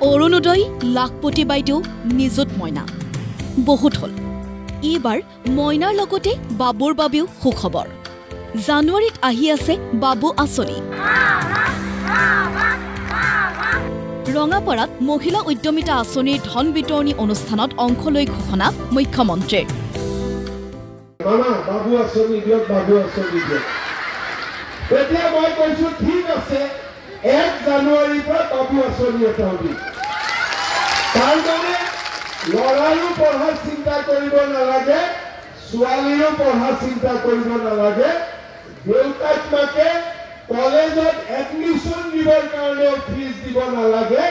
অৰুণোদয় লাখপতি বাইদেউ নিযুত মইনা বহুত হল এইবাৰ মইনাৰ লগতে বাবুৰ বাবেও সুখবৰ জানুৱাৰীত আহি আছে বাবু আঁচনি ৰঙাপাৰাত মহিলা উদ্যমিতা আঁচনিৰ ধন বিতৰণী অনুষ্ঠানত অংশ লৈ ঘোষণা মুখ্যমন্ত্ৰীৰ মামা বাবু আঁচনি দিয়ক বাবু আঁচনি দিয়ক এতিয়া মই কৈছো ঠিক আছে 1 জানুৱাৰীৰ পৰা বাবু আঁচনি এটা হ'ব তাৰ মানে লৰাৰো পঢ়াৰ চিন্তা কৰিব নালাগে ছোৱালীৰো পঢ়াৰ চিন্তা কৰিব নালাগে দেউতাক মাকে কলেজত এডমিশন দিবৰ কাৰণে ফিজ দিব নালাগে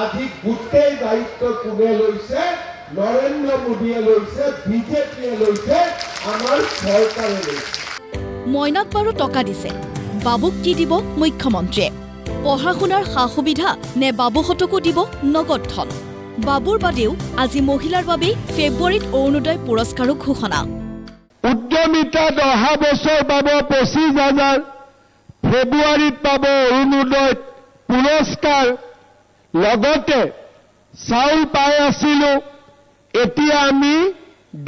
আজি গোটেই দায়িত্ব কোনে লৈছে নৰেন্দ্ৰ মোদীয়ে লৈছে বিজেপিয়ে লৈছে আমাৰ চৰকাৰে লৈছে মইনাক বাৰু টকা দিছে বাবুক কি দিব মুখ্যমন্ত্ৰীয়ে পঢ়া শুনাৰ সা সুবিধা নে বাবুহতকো দিব নগদ ধন বাবুৰ বাদেও আজি মহিলাৰ বাবে ফেব্ৰুৱাৰীত অৰুণোদয় পুৰস্কাৰো ঘোষণা উদ্যমিতা 10 বছৰ পাব 25,000 ফেব্ৰুৱাৰীত পাব অৰুণোদয় পুৰস্কাৰ লগতে চাউল পাই আছিলো এতিয়া আমি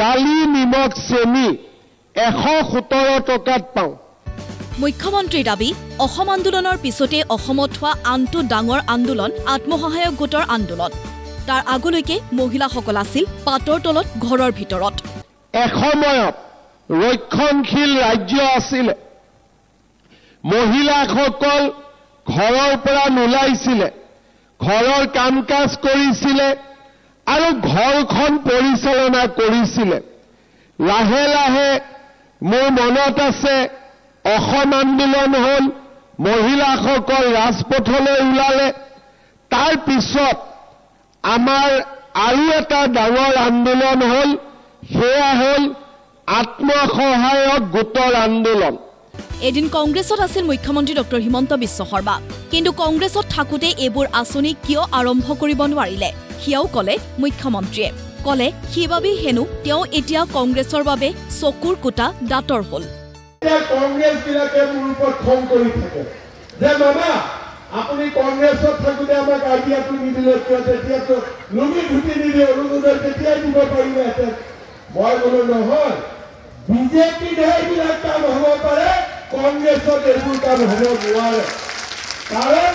দালি নিমখ চেনি 117 টকাত পাওঁ মুখ্যমন্ত্ৰীৰ দাবী অসম আন্দোলনৰ পিছতে অসমত হোৱা আনটো ডাঙৰ আন্দোলন আত্মসহায়ক গোটৰ আন্দোলন তাৰ আগলৈকে মহিলাসকল আছিল পাতৰ তলত ঘৰৰ ভিতৰত এসময়ত ৰক্ষণশীল ৰাজ্য আছিল মহিলাসকল ঘৰৰ পৰা নোলাইছিল ঘৰৰ কাম কাজ কৰিছিল আৰু ঘৰখন পৰিচালনা কৰিছিল লাহে লাহে মোৰ মনত আছে অসম আন্দোলন হল মহিলাসকল ৰাজপথলৈ ওলালে তাৰ পিছত আমাৰ আৰু এটা ডাঙৰ আন্দোলন হল সেয়া হল আত্মসহায়ক গোটৰ আন্দোলন এদিন কংগ্ৰেছত আছিল মুখ্যমন্ত্ৰী ডক্টৰ হিমন্ত বিশ্ব শৰ্মা কিন্তু কংগ্ৰেছত থাকোতে এইবোৰ আঁচনি কিয় আৰম্ভ কৰিব নোৱাৰিলে হিয়াও কলে মুখ্যমন্ত্ৰীয়ে কলে সেইবাবে হেনু তেওঁ এতিয়া কংগ্ৰেছৰ বাবে চকুৰ কোটা দাঁতৰ হল কংগ্ৰেছ বিলাকে মোৰ ওপৰত খং কৰি থাকে যে মামা আপুনি কংগ্ৰেছত থাকোতে আমাক আইডিয়াটো নিদিলে কিয় তেতিয়াতো লুঙি ধুতি নিদি অৰুণোদয় তেতিয়াই দিব পাৰিলেহেঁতেন মই বোলো নহয় বিজেপিত এইবিলাক কাম হ'ব পাৰে কংগ্ৰেছত এইবোৰ কাম হ'ব নোৱাৰে কাৰণ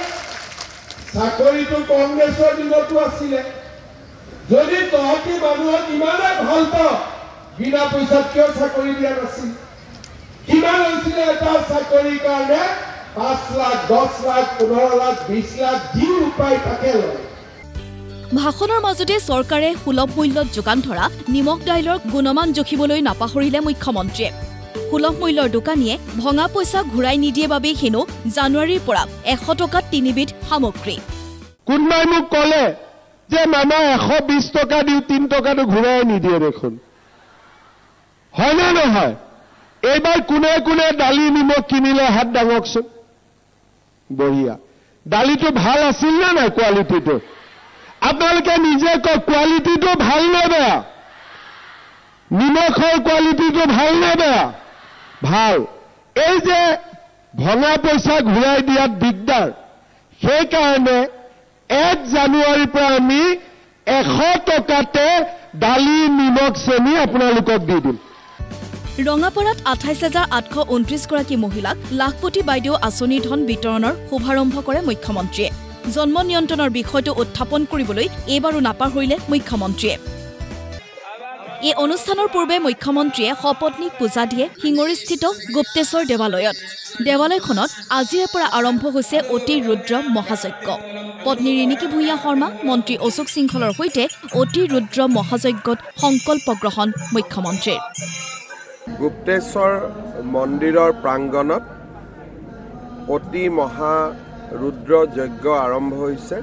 চাকৰিটো কংগ্ৰেছৰ দিনতো আছিলে যদি তহঁতি মানুহক ইমানে ভাল পাওঁ বিনা পইচাত কিয় চাকৰি দিয়া নাছিল কিমান হৈছিলে এটা চাকৰিৰ কাৰণে 5 লাখ 10 লাখ 15 লাখ 20 লাখ যি উপায় থাকে লয় ভাষণৰ মাজতে চৰকাৰে সুলভ মূল্যত যোগান ধৰা নিমখ দাইলৰ গুণমান জখিবলৈ নাপাহৰিলে মুখ্যমন্ত্ৰীয়ে সুলভ মূল্যৰ দোকানীয়ে ভঙা পইচা ঘূৰাই নিদিয়ে বাবে হেনো জানুৱাৰীৰ পৰা 100 টকাত 3 বিধ সামগ্ৰী কোনবাই মোক কলে যে মামা 120 টকা দিও 3 টকাটো ঘূৰাই নিদিয়ে দেখোন হয় না নহয় এইবাৰ কোনে কোনে দালি নিমখ কিনিলে হাত দাঙকচোন বঢ়িয়া দালিটো ভাল আছিল না নাই কোৱালিটিটো আপোনালোকে নিজে কওক কোৱালিটিটো ভাল নে বেয়া নিমখৰ কোৱালিটিটো ভাল নে বেয়া ভাল এই যে ভঙা পইচা ঘূৰাই দিয়াত দিগদাৰ সেইকাৰণে 1 জানুৱাৰীৰ পৰা আমি 100 টকাতে দালি নিমখ চেনি আপোনালোকক দি দিম ৰঙাপাৰাত 28,829 গৰাকী মহিলাক লাখপতি বাইদেউ আঁচনিৰ ধন বিতৰণৰ শুভাৰম্ভ কৰে মুখ্যমন্ত্ৰীয়ে জন্ম নিয়ন্ত্ৰণৰ বিষয়টো উত্থাপন কৰিবলৈ এইবাৰো নাপাহৰিলে মুখ্যমন্ত্ৰীয়ে এই অনুষ্ঠানৰ পূৰ্বে মুখ্যমন্ত্ৰীয়ে সপত্নীক পূজা দিয়ে সিঙৰিস্থিত গুপ্তেশ্বৰ দেৱালয়ত দেৱালয়খনত আজিৰে পৰা আৰম্ভ হৈছে অতি ৰুদ্ৰ মহাযজ্ঞ পত্নী ৰিণিকী ভূঞা শৰ্মা মন্ত্ৰী অশোক সিংহলৰ সৈতে অতি ৰুদ্ৰ মহাযজ্ঞত সংকল্প গ্ৰহণ মুখ্যমন্ত্ৰীৰ গুপ্তেশ্বৰ মন্দিৰৰ প্ৰাংগণত অতি মহা ৰুদ্ৰ যজ্ঞ আৰম্ভ হৈছে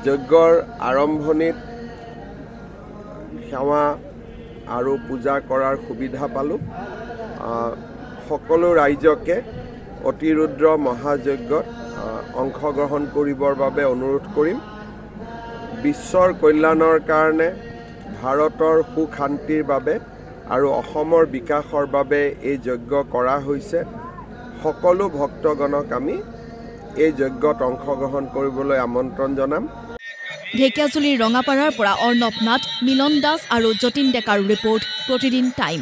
যজ্ঞৰ আৰম্ভণিত সেৱা আৰু পূজা কৰাৰ সুবিধা পালোঁ সকলো ৰাইজকে অতি ৰুদ্ৰ মহাযজ্ঞত অংশগ্ৰহণ কৰিবৰ বাবে অনুৰোধ কৰিম বিশ্বৰ কল্যাণৰ কাৰণে ভাৰতৰ সুখ শান্তিৰ বাবে আৰু অসমৰ বিকাশৰ বাবে এই যজ্ঞ কৰা হৈছে সকলো ভক্তগণক আমি এই যজ্ঞত অংশগ্ৰহণ কৰিবলৈ আমন্ত্ৰণ জনাম। ঢেকিয়াজুলিৰ ৰঙাপাৰাৰ পৰা অৰ্ণৱ নাথ, মিলন দাস আৰু যতীন ডেকাৰ ৰিপৰ্ট প্ৰতিদিন টাইম।